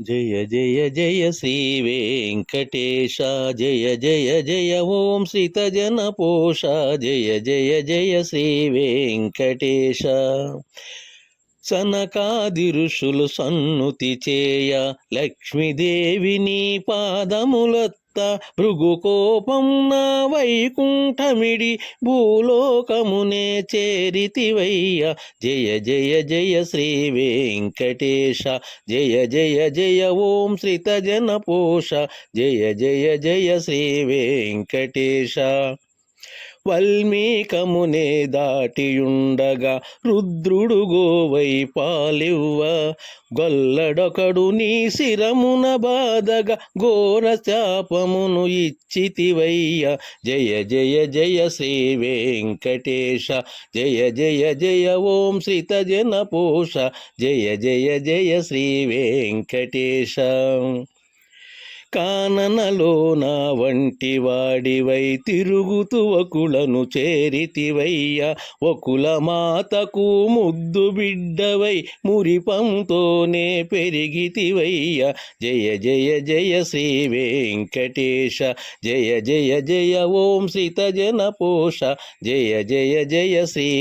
జయ జయ జయ శ్రీ వెంకటేశ జయ జయ జయ ఓం శ్రీత జన పోష జయ జయ జయ శ్రీ వెంకటేశ సనకాది ఋషులు సన్నుతి చేయ లక్ష్మీదేవిని పాదములొత్త భృగుకోపం నా వైకుంఠమిడి భూలోకమునే చేరితివయ్య జయ జయ జయ శ్రీ వెంకటేశ జయ జయ జయ ఓం శ్రీత జన పోష జయ జయ జయ శ్రీ వెంకటేశ వల్మీకమునే దాటియుండగా రుద్రుడు గోవై పాలివ్వ గొల్లడొకడు నీ శిరమున బాధగా ఘోర శాపమును ఇచ్చితివయ్య జయ జయ జయ శ్రీ వెంకటేశ జయ జయ జయ ఓం శ్రీత జన పోష జయ జయ జయ శ్రీ వెంకటేశ కాననలో నా వంటి వాడివై తిరుగుతూ వకులను చేరితివయ్య వకుల మాతకు ముద్దు బిడ్డవై మురిపంతోనే పెరిగితివయ్య జయ జయ జయ శ్రీ వెంకటేశ జయ జయ జయ ఓం శ్రీత జన పోష జయ జయ జయ శ్రీ